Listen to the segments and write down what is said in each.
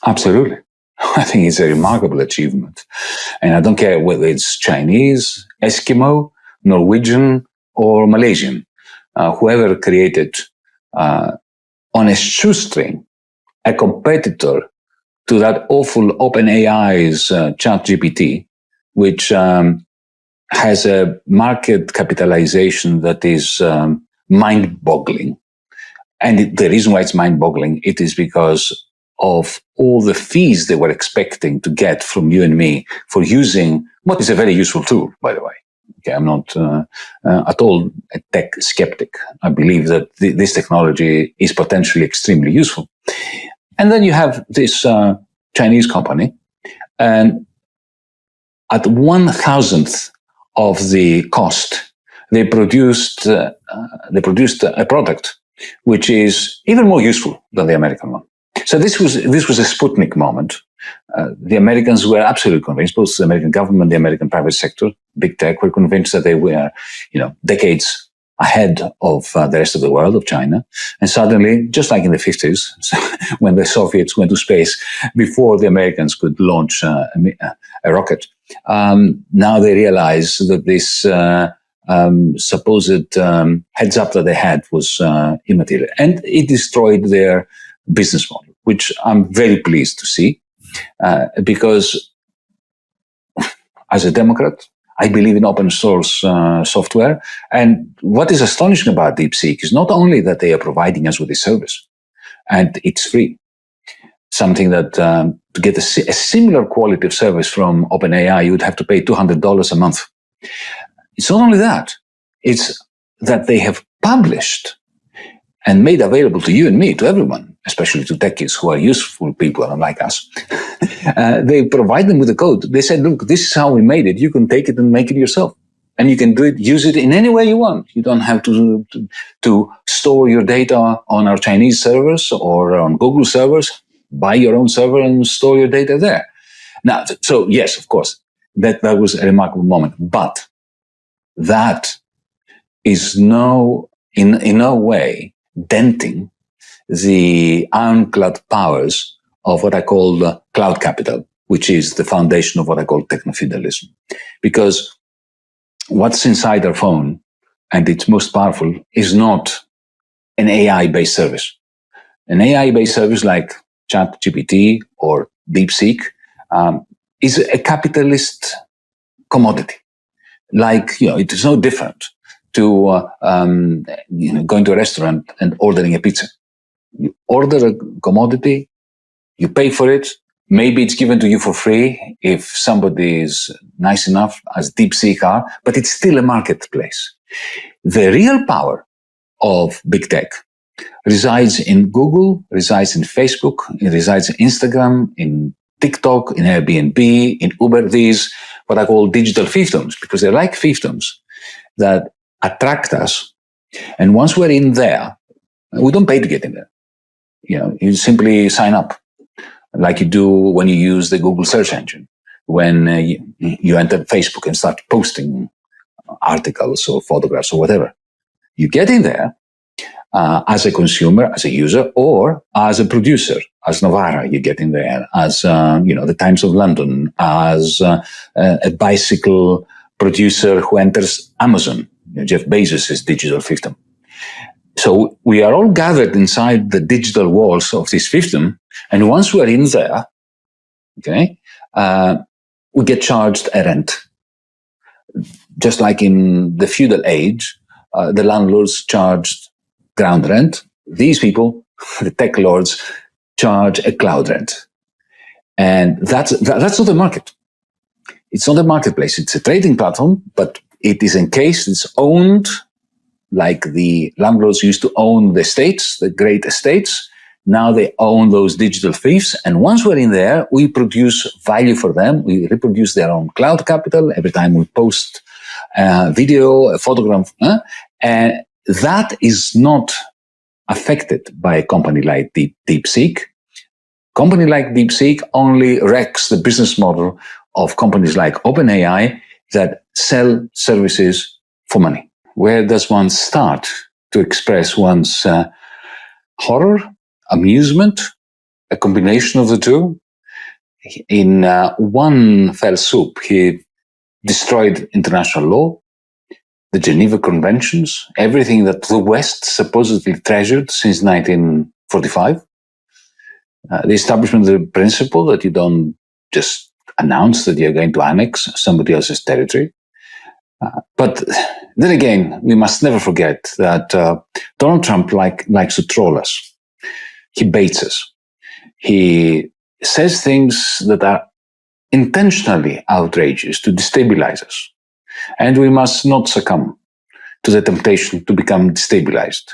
Absolutely. I think it's a remarkable achievement. And I don't care whether it's Chinese, Eskimo, Norwegian, or Malaysian. Whoever created on a shoestring a competitor to that awful OpenAI's ChatGPT, which has a market capitalization that is mind-boggling. And the reason why it's mind-boggling, it is because of all the fees they were expecting to get from you and me for using what is a very useful tool, by the way. Okay, I'm not at all a tech skeptic. I believe that this technology is potentially extremely useful. And then you have this Chinese company, and at 1,000th of the cost, they produced a product which is even more useful than the American one. So this was a Sputnik moment. The Americans were absolutely convinced, both the American government, the American private sector, big tech, were convinced that they were, decades ahead of the rest of the world, of China. And suddenly, just like in the 50s, when the Soviets went to space before the Americans could launch a rocket, now they realize that this supposed heads up that they had was immaterial. And it destroyed their business model, which I'm very pleased to see, because as a Democrat, I believe in open source software. And what is astonishing about DeepSeek is not only that they are providing us with a service, and it's free, something that to get a similar quality of service from OpenAI, you would have to pay $200 a month. It's not only that, it's that they have published and made available to you and me, to everyone, especially to techies who are useful people unlike us. They provide them with the code. They said, look, this is how we made it. You can take it and make it yourself. And you can use it in any way you want. You don't have to store your data on our Chinese servers or on Google servers. Buy your own server and store your data there. Now, so yes, of course, that was a remarkable moment. But that is in no way denting the ironclad powers of what I call cloud capital, which is the foundation of what I call techno-feudalism. Because what's inside our phone, and it's most powerful, is not an AI-based service. An AI-based service like ChatGPT or DeepSeek is a capitalist commodity. Like, it is no different to going to a restaurant and ordering a pizza. You order a commodity, you pay for it. Maybe it's given to you for free if somebody is nice enough, as DeepSeek are, but it's still a marketplace. The real power of big tech resides in Google, resides in Facebook, it resides in Instagram, in TikTok, in Airbnb, in Uber, these what I call digital fiefdoms, because they're like fiefdoms that attract us. And once we're in there, we don't pay to get in there. You simply sign up, like you do when you use the Google search engine, when you enter Facebook and start posting articles or photographs or whatever. You get in there as a consumer, as a user, or as a producer, as Novara, you get in there, as the Times of London, as a bicycle producer who enters Amazon, Jeff Bezos' digital fiefdom. So we are all gathered inside the digital walls of this fiefdom, and once we're in there, we get charged a rent. Just like in the feudal age, the landlords charged ground rent. These people, the tech lords, charge a cloud rent. And that's not a market. It's not a marketplace. It's a trading platform, but it is encased, it's owned like the landlords used to own the estates, the great estates. Now they own those digital fiefs. And once we're in there, we produce value for them. We reproduce their own cloud capital every time we post a video, a photograph. And that is not affected by a company like DeepSeek. Company like DeepSeek only wrecks the business model of companies like OpenAI that sell services for money. Where does one start to express one's horror, amusement, a combination of the two. In one fell swoop, he destroyed international law, the Geneva Conventions, everything that the West supposedly treasured since 1945. The establishment of the principle that you don't just announce that you're going to annex somebody else's territory. But then again, we must never forget that Donald Trump likes to troll us. He baits us. He says things that are intentionally outrageous to destabilize us. And we must not succumb to the temptation to become destabilized.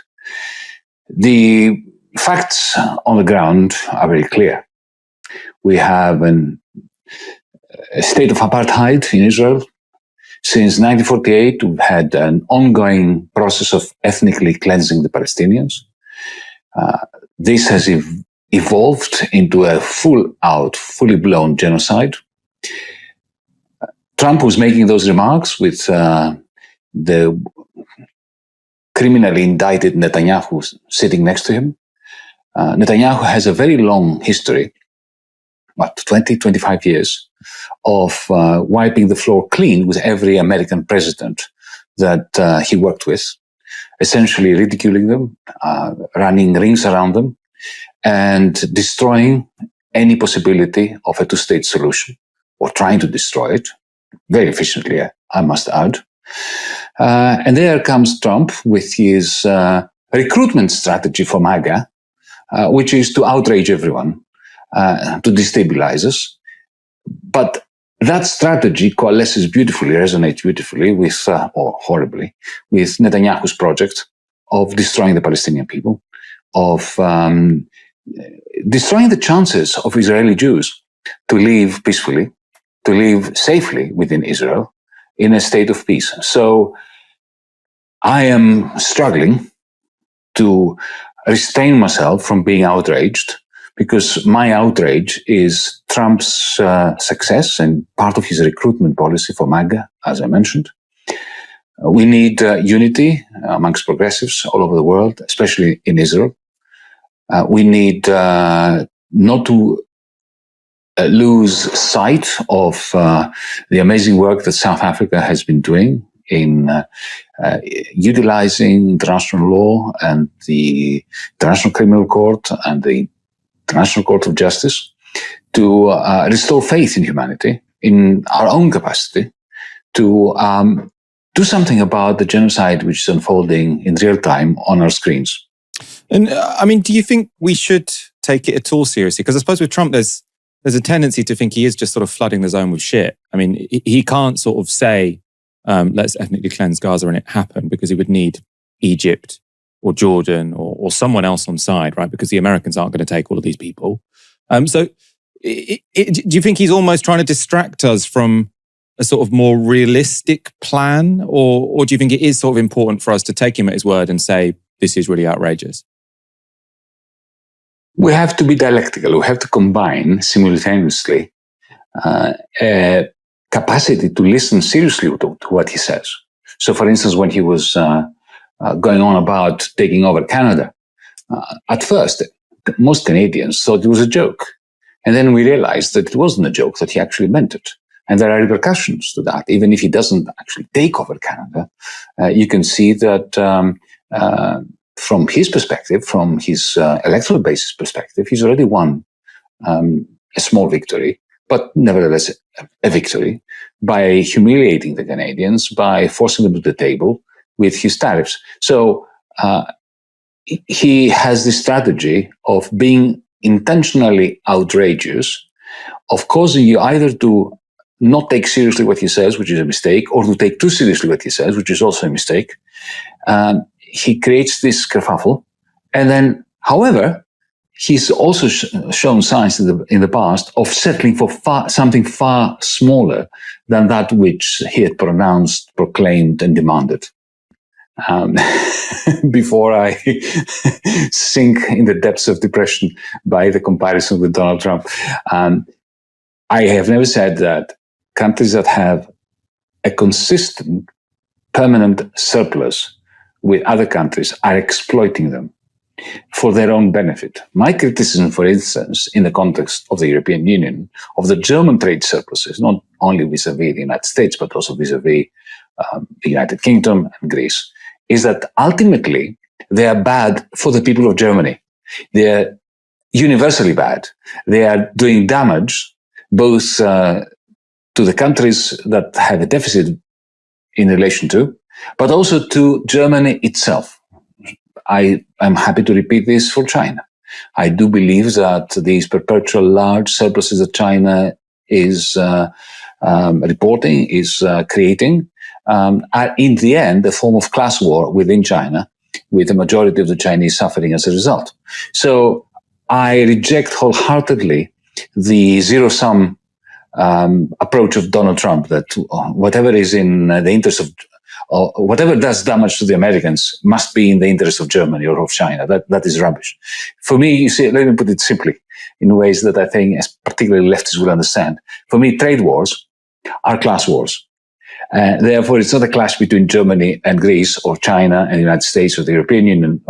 The facts on the ground are very clear. We have a state of apartheid in Israel. Since 1948, we've had an ongoing process of ethnically cleansing the Palestinians. This has evolved into a full-out, fully blown genocide. Trump was making those remarks with the criminally indicted Netanyahu sitting next to him. Netanyahu has a very long history, 20, 25 years, of wiping the floor clean with every American president that he worked with, essentially ridiculing them, running rings around them, and destroying any possibility of a two-state solution, or trying to destroy it, very efficiently, I must add. And there comes Trump with his recruitment strategy for MAGA, which is to outrage everyone, to destabilize us. But that strategy coalesces beautifully, resonates beautifully with, or horribly, with Netanyahu's project of destroying the Palestinian people, of destroying the chances of Israeli Jews to live peacefully, to live safely within Israel in a state of peace. So I am struggling to restrain myself from being outraged, because my outrage is Trump's success and part of his recruitment policy for MAGA, as I mentioned. We need unity amongst progressives all over the world, especially in Israel. We need not to lose sight of the amazing work that South Africa has been doing in utilizing international law and the International Criminal Court and the International Court of Justice to restore faith in humanity, in our own capacity to do something about the genocide which is unfolding in real time on our screens. And I mean, do you think we should take it at all seriously? Because I suppose with Trump, there's a tendency to think he is just sort of flooding the zone with shit. I mean, he can't sort of say, let's ethnically cleanse Gaza and it happened, because he would need Egypt or Jordan or someone else on side, right? Because the Americans aren't going to take all of these people. So do you think he's almost trying to distract us from a sort of more realistic plan? Or do you think it is sort of important for us to take him at his word and say, this is really outrageous? We have to be dialectical. We have to combine simultaneously a capacity to listen seriously to what he says. So, for instance, when he was going on about taking over Canada, at first, most Canadians thought it was a joke. And then we realized that it wasn't a joke, that he actually meant it. And there are repercussions to that. Even if he doesn't actually take over Canada, you can see that from his perspective, from his electoral basis perspective, he's already won a small victory, but nevertheless a victory, by humiliating the Canadians, by forcing them to the table with his tariffs. So he has this strategy of being intentionally outrageous, of causing you either to not take seriously what he says, which is a mistake, or to take too seriously what he says, which is also a mistake. He creates this kerfuffle. And then, however, he's also shown signs in the past of settling for something far smaller than that which he had pronounced, proclaimed, and demanded. Before I sink in the depths of depression by the comparison with Donald Trump, I have never said that countries that have a consistent, permanent surplus with other countries are exploiting them. for their own benefit. My criticism, for instance, in the context of the European Union, of the German trade surpluses, not only vis-à-vis the United States, but also vis-à-vis the United Kingdom and Greece, is that ultimately they are bad for the people of Germany. They are universally bad. They are doing damage both to the countries that have a deficit in relation to, but also to Germany itself. I am happy to repeat this for China. I do believe that these perpetual large surpluses that China is reporting, is creating, are in the end a form of class war within China, with the majority of the Chinese suffering as a result. So I reject wholeheartedly the zero-sum approach of Donald Trump, that whatever is in the interest of, or whatever does damage to the Americans must be in the interest of Germany or of China. That is rubbish. For me, you see, let me put it simply, in ways that I think particularly leftists will understand. For me, trade wars are class wars. Therefore, it's not a clash between Germany and Greece, or China and the United States, or the European Union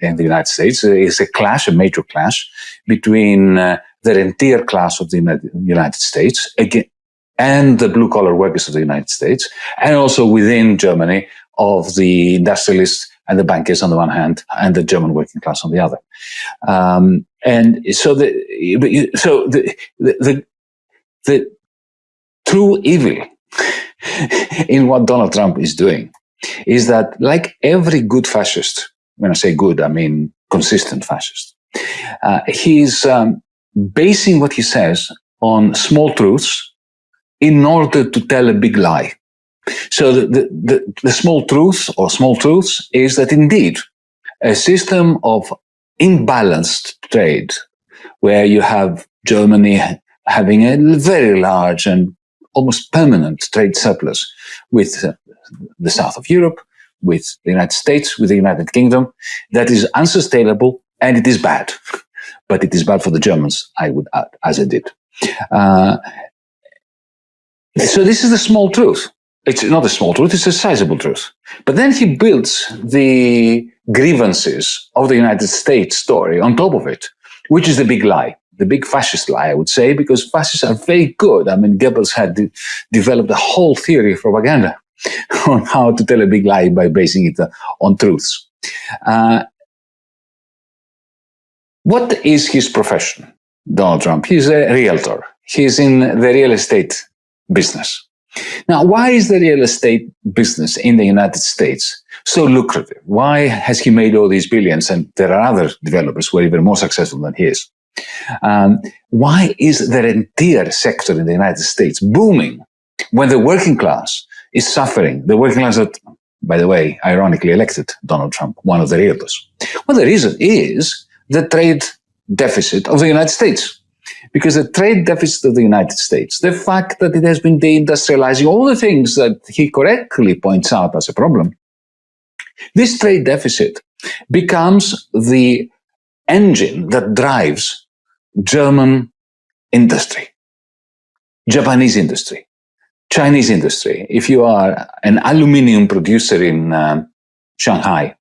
and the United States. It's a clash, a major clash, between the rentier class of the United States and the blue-collar workers of the United States, and also within Germany of the industrialists and the bankers on the one hand, and the German working class on the other. And so the true evil in what Donald Trump is doing is that, like every good fascist, when I say good, I mean consistent fascist, he's basing what he says on small truths in order to tell a big lie. So the small truth, or small truths, is that indeed a system of imbalanced trade, where you have Germany having a very large and almost permanent trade surplus with the south of Europe, with the United States, with the United Kingdom, that is unsustainable, and it is bad. But it is bad for the Germans, I would add, as I did. So this is the small truth. It's not a small truth, it's a sizable truth. But then he builds the grievances of the United States story on top of it, which is the big lie, the big fascist lie, I would say, because fascists are very good. I mean, Goebbels had developed a whole theory of propaganda on how to tell a big lie by basing it on truths. What is his profession, Donald Trump? He's a realtor. He's in the real estate business. Now, why is the real estate business in the United States so lucrative? Why has he made all these billions? And there are other developers who are even more successful than he is. Why is the rentier sector in the United States booming when the working class is suffering? The working class that, by the way, ironically elected Donald Trump, one of the realtors. Well, the reason is the trade deficit of the United States. Because the trade deficit of the United States, the fact that it has been deindustrializing, all the things that he correctly points out as a problem, this trade deficit becomes the engine that drives German industry, Japanese industry, Chinese industry. If you are an aluminium producer in Shanghai,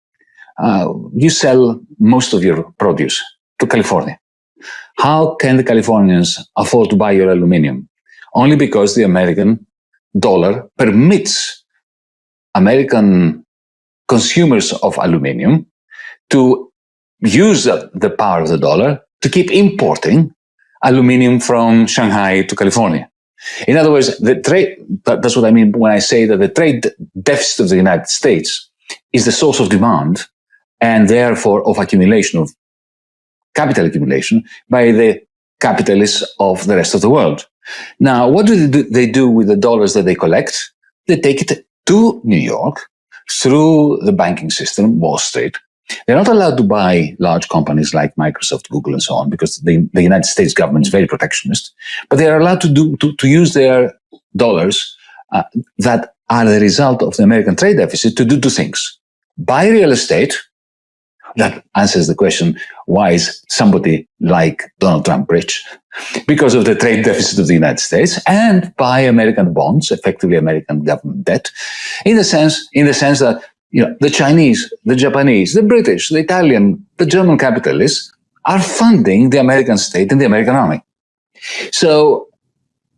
you sell most of your produce to California. How can the Californians afford to buy your aluminium? Only because the American dollar permits American consumers of aluminium to use the power of the dollar to keep importing aluminium from Shanghai to California. In other words, the trade, that's what I mean when I say that the trade deficit of the United States is the source of demand and therefore of accumulation, of capital accumulation by the capitalists of the rest of the world. Now, what do they do with the dollars that they collect? They take it to New York through the banking system, Wall Street. They're not allowed to buy large companies like Microsoft, Google, and so on, because the United States government is very protectionist. But they are allowed to use their dollars that are the result of the American trade deficit to do two things. Buy real estate. That answers the question, why is somebody like Donald Trump rich? Because of the trade deficit of the United States, and buy American bonds, effectively American government debt, in the sense that The Chinese, the Japanese, the British, the Italian, the German capitalists are funding the American state and the American army. So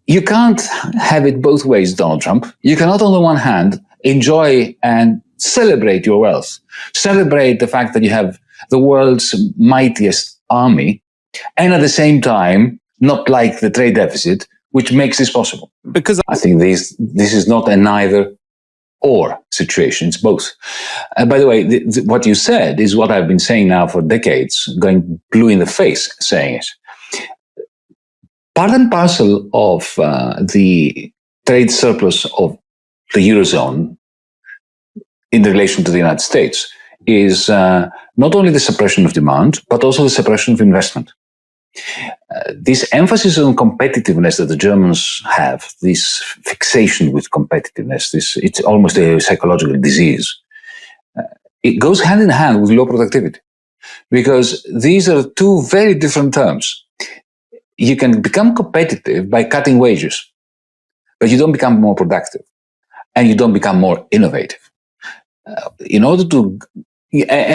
you can't have it both ways, Donald Trump. You cannot, on the one hand, enjoy and celebrate your wealth, celebrate the fact that you have the world's mightiest army, and at the same time, not like the trade deficit, which makes this possible. Because I think this is not a neither or situation, it's both. By the way, what you said is what I've been saying now for decades, going blue in the face saying it. Part and parcel of the trade surplus of the Eurozone in relation to the United States is not only the suppression of demand, but also the suppression of investment. This emphasis on competitiveness that the Germans have, this fixation with competitiveness, it's almost a psychological disease. It goes hand in hand with low productivity, because these are two very different terms. You can become competitive by cutting wages, but you don't become more productive, and you don't become more innovative. And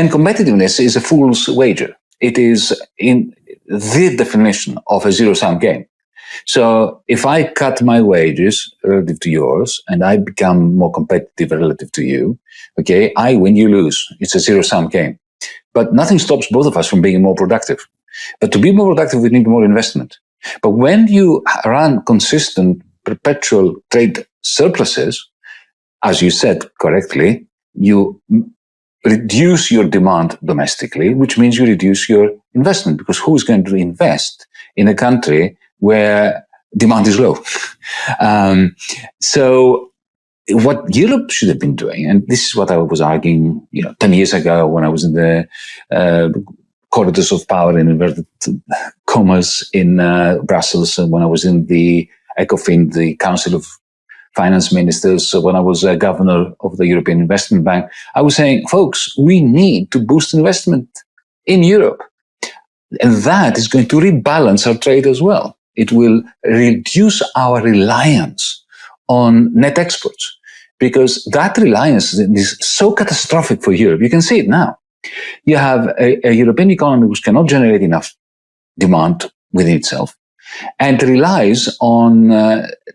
competitiveness is a fool's wager. It is in the definition of a zero-sum game. So if I cut my wages relative to yours and I become more competitive relative to you, okay, I win, you lose. It's a zero-sum game. But nothing stops both of us from being more productive. But to be more productive, we need more investment. But when you run consistent, perpetual trade surpluses, as you said correctly, you reduce your demand domestically, which means you reduce your investment, because who's going to invest in a country where demand is low? So what Europe should have been doing, and this is what I was arguing 10 years ago when I was in the corridors of power, in inverted commas, in Brussels, and when I was in the ECOFIN, the Council of Finance Ministers, when I was governor of the European Investment Bank, I was saying, folks, we need to boost investment in Europe. And that is going to rebalance our trade as well. It will reduce our reliance on net exports, because that reliance is so catastrophic for Europe. You can see it now. You have a European economy which cannot generate enough demand within itself, and relies on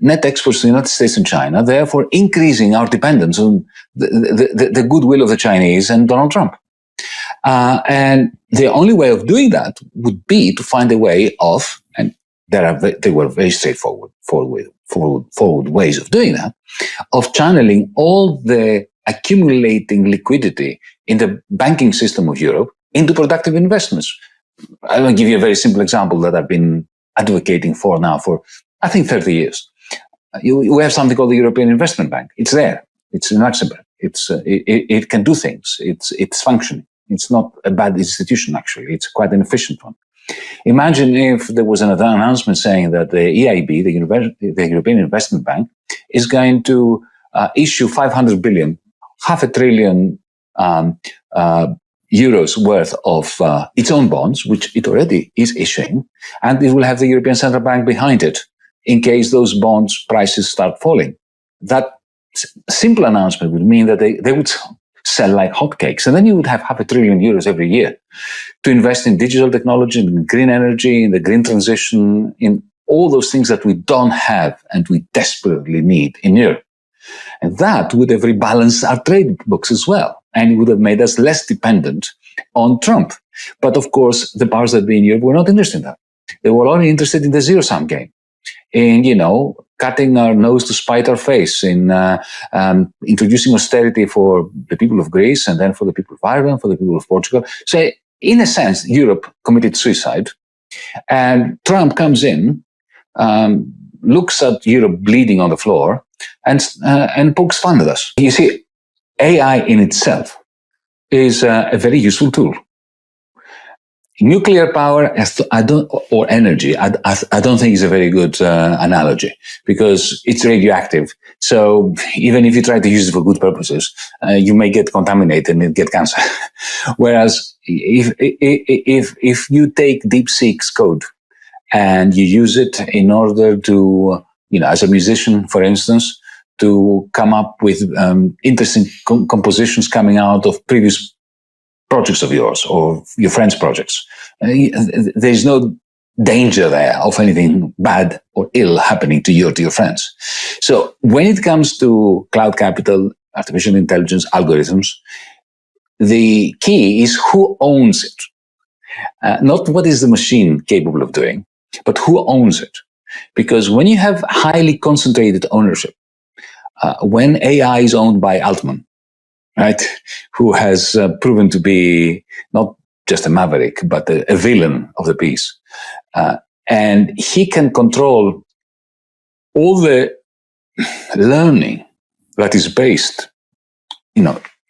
net exports to the United States and China, therefore increasing our dependence on the goodwill of the Chinese and Donald Trump. And the only way of doing that would be to find a way of, and they were very straightforward ways of doing that, of channeling all the accumulating liquidity in the banking system of Europe into productive investments. I will give you a very simple example that I've been advocating for now for, I think, 30 years. We have something called the European Investment Bank. It's there. It's in Luxembourg. It can do things. It's functioning. It's not a bad institution, actually. It's quite an efficient one. Imagine if there was an announcement saying that the EIB, the European Investment Bank, is going to issue 500 billion, half a trillion euros worth of its own bonds, which it already is issuing, and it will have the European Central Bank behind it in case those bonds prices start falling. That simple announcement would mean that they would sell like hotcakes, and then you would have half a trillion euros every year to invest in digital technology, in green energy, in the green transition, in all those things that we don't have and we desperately need in Europe. And that would have rebalanced our trade books as well. And it would have made us less dependent on Trump. But of course, the powers that be in Europe were not interested in that. They were only interested in the zero-sum game, in, cutting our nose to spite our face, in introducing austerity for the people of Greece, and then for the people of Ireland, for the people of Portugal. So in a sense, Europe committed suicide. And Trump comes in, looks at Europe bleeding on the floor, and pokes fun at us. You see, AI in itself is a very useful tool. Nuclear power, or energy, I don't think is a very good analogy, because it's radioactive. So even if you try to use it for good purposes, you may get contaminated and get cancer. Whereas if you take DeepSeek's code and you use it in order to, as a musician, for instance, to come up with interesting compositions coming out of previous projects of yours or your friends' projects. There's no danger there of anything bad or ill happening to you or to your friends. So when it comes to cloud capital, artificial intelligence, algorithms, the key is who owns it. Not what is the machine capable of doing, but who owns it. Because when you have highly concentrated ownership, when AI is owned by Altman, right, who has proven to be not just a maverick, but a villain of the piece, and he can control all the learning that is based,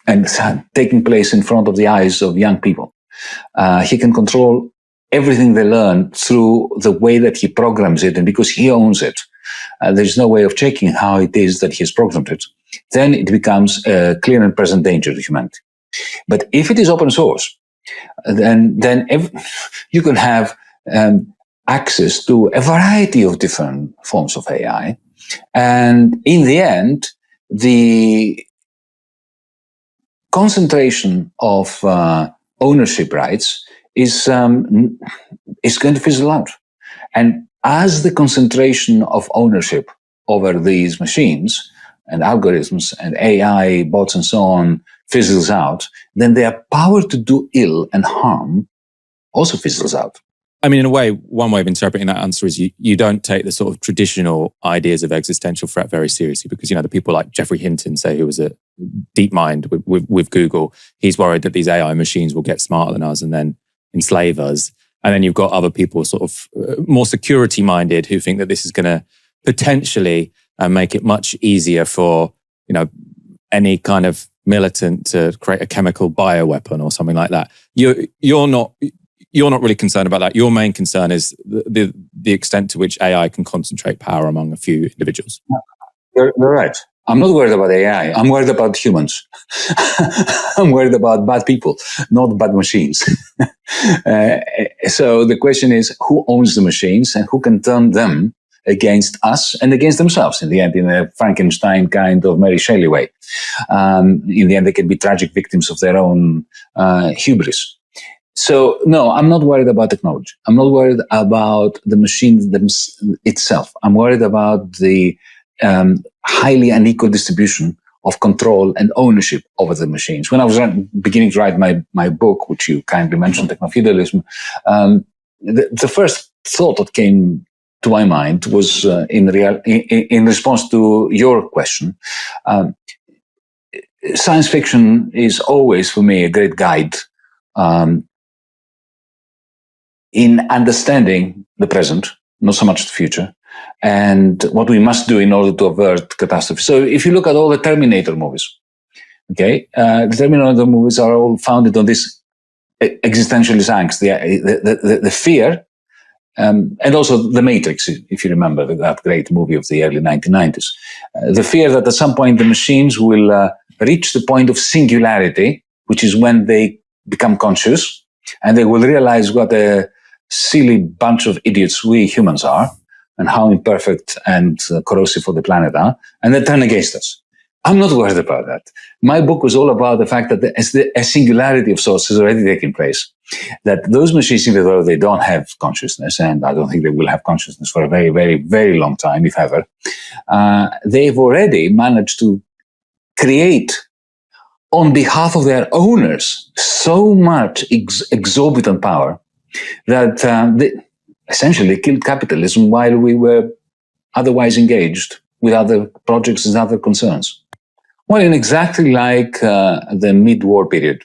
and taking place in front of the eyes of young people. He can control everything they learn through the way that he programs it, and because he owns it, there's no way of checking how it is that he has programmed it. Then it becomes a clear and present danger to humanity. But if it is open source, then you can have access to a variety of different forms of AI. And in the end, the concentration of ownership rights is going to fizzle out. And as the concentration of ownership over these machines and algorithms and AI bots and so on fizzles out, then their power to do ill and harm also fizzles out. I mean, in a way, one way of interpreting that answer is you don't take the sort of traditional ideas of existential threat very seriously because, the people like Geoffrey Hinton, say, who was at DeepMind with Google, he's worried that these AI machines will get smarter than us and then enslave us. And then you've got other people sort of more security-minded who think that this is going to potentially make it much easier for, any kind of militant to create a chemical bioweapon or something like that. You're not really concerned about that. Your main concern is the extent to which AI can concentrate power among a few individuals. You're right. I'm not worried about AI. I'm worried about humans. I'm worried about bad people, not bad machines. So the question is, who owns the machines and who can turn them against us and against themselves in the end, in a Frankenstein kind of Mary Shelley way. In the end, they can be tragic victims of their own hubris. So, no, I'm not worried about technology. I'm not worried about the machine itself. I'm worried about the highly unequal distribution of control and ownership over the machines. When I was beginning to write my book, which you kindly mentioned, Techno-Feudalism, the first thought that came to my mind was in response to your question. Science fiction is always, for me, a great guide in understanding the present, not so much the future, and what we must do in order to avert catastrophe. So if you look at all the Terminator movies, okay, the Terminator movies are all founded on this existentialist angst, the fear, and also The Matrix, if you remember that great movie of the early 1990s. The fear that at some point the machines will reach the point of singularity, which is when they become conscious, and they will realize what a silly bunch of idiots we humans are, and how imperfect and corrosive for the planet are, and they turn against us. I'm not worried about that. My book was all about the fact that a singularity of sorts has already taken place. That those machines, even though they don't have consciousness, and I don't think they will have consciousness for a very, very, very long time, if ever, they've already managed to create, on behalf of their owners, so much exorbitant power that they essentially killed capitalism while we were otherwise engaged with other projects and other concerns. Well, in exactly like the mid-war period,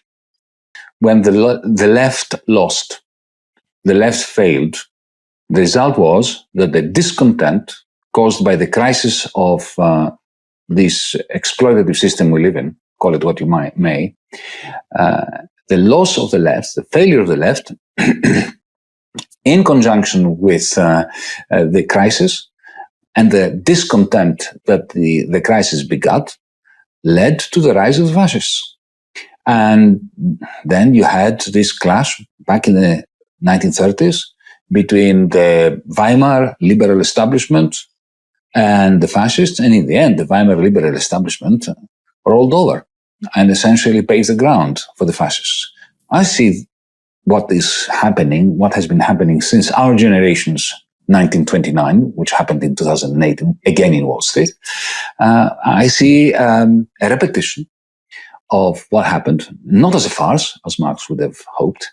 when the left lost, the left failed, the result was that the discontent caused by the crisis of this exploitative system we live in, call it what you may, the loss of the left, the failure of the left, in conjunction with the crisis and the discontent that the crisis begot, led to the rise of the fascists. And then you had this clash back in the 1930s between the Weimar liberal establishment and the fascists, and in the end, the Weimar liberal establishment rolled over and essentially paved the ground for the fascists. I see what is happening, what has been happening since our generation's 1929, which happened in 2008, again in Wall Street. I see a repetition of what happened, not as a farce, as Marx would have hoped,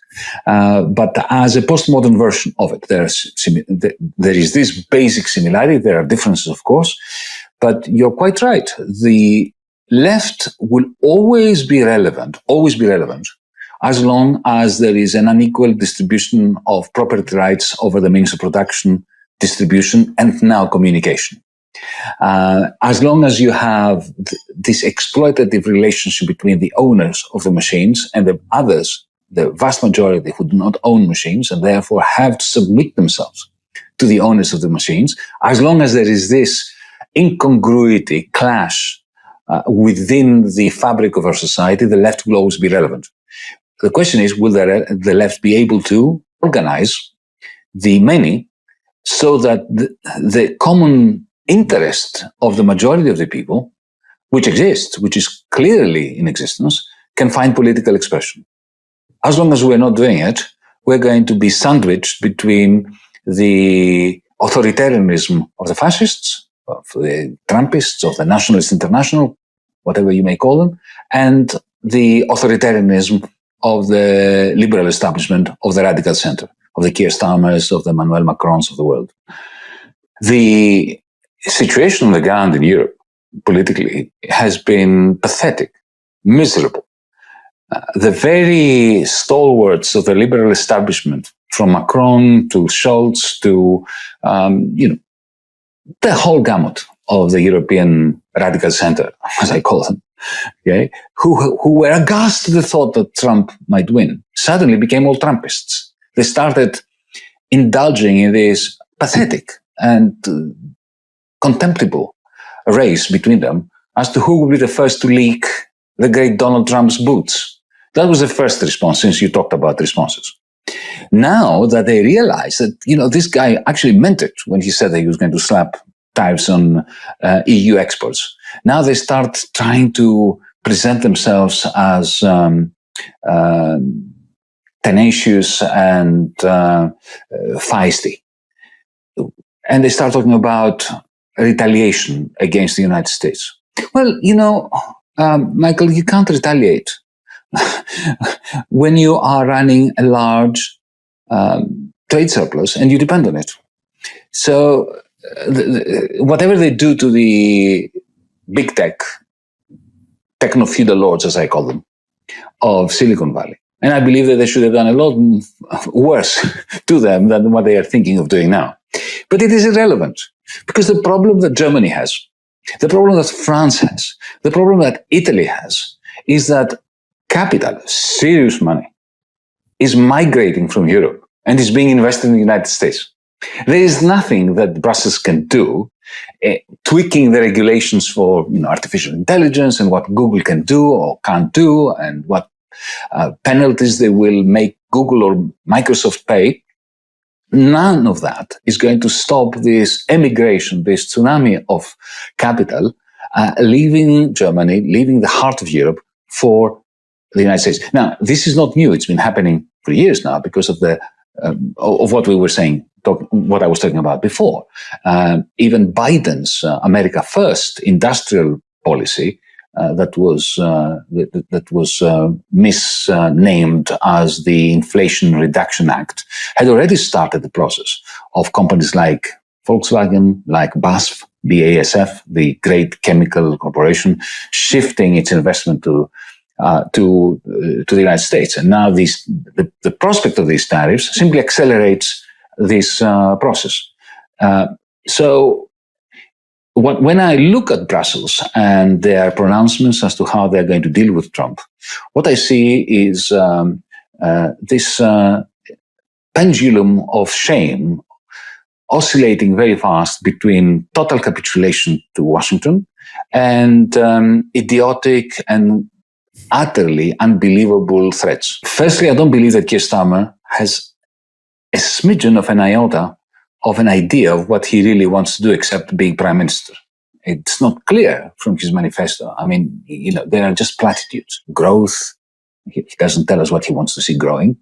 but as a postmodern version of it. There is this basic similarity. There are differences, of course, but you're quite right. The left will always be relevant, as long as there is an unequal distribution of property rights over the means of production, distribution, and now communication. As long as you have this exploitative relationship between the owners of the machines and the others, the vast majority who do not own machines and therefore have to submit themselves to the owners of the machines, as long as there is this incongruity, clash within the fabric of our society, the left will always be relevant. The question is, will the left be able to organize the many so that the common interest of the majority of the people, which exists, which is clearly in existence, can find political expression? As long as we're not doing it, we're going to be sandwiched between the authoritarianism of the fascists, of the Trumpists, of the Nationalist International, whatever you may call them, and the authoritarianism of the liberal establishment, of the radical center, of the Keir Starmers, of the Emmanuel Macrons of the world. The situation on the ground in Europe, politically, has been pathetic, miserable. The very stalwarts of the liberal establishment, from Macron to Scholz to, the whole gamut of the European radical center, as I call them, okay, who were aghast at the thought that Trump might win, suddenly became all Trumpists. They started indulging in this pathetic and contemptible race between them as to who would be the first to leak the great Donald Trump's boots. That was the first response, since you talked about responses. Now that they realize that, this guy actually meant it when he said that he was going to slap tariffs on EU exports. Now they start trying to present themselves as tenacious and feisty. And they start talking about retaliation against the United States. Well, Michael, you can't retaliate when you are running a large trade surplus and you depend on it. So whatever they do to the big techno-feudal lords, as I call them, of Silicon Valley, and I believe that they should have done a lot worse to them than what they are thinking of doing now. But it is irrelevant, because the problem that Germany has, the problem that France has, the problem that Italy has, is that capital, serious money, is migrating from Europe and is being invested in the United States. There is nothing that Brussels can do, tweaking the regulations for artificial intelligence and what Google can do or can't do, and what penalties they will make Google or Microsoft pay. None of that is going to stop this emigration, this tsunami of capital, leaving Germany, leaving the heart of Europe for the United States. Now, this is not new. It's been happening for years now because of what we were saying, what I was talking about before. Even Biden's America First industrial policy that was misnamed as the Inflation Reduction Act had already started the process of companies like Volkswagen, like BASF, the great chemical corporation, shifting its investment to the United States. And now the prospect of these tariffs simply accelerates this process. So when I look at Brussels and their pronouncements as to how they're going to deal with Trump, what I see is this pendulum of shame oscillating very fast between total capitulation to Washington and idiotic and utterly unbelievable threats. Firstly, I don't believe that Keir Starmer has a smidgen of an iota of an idea of what he really wants to do except being prime minister. It's not clear from his manifesto. I mean, they are just platitudes. Growth. He doesn't tell us what he wants to see growing.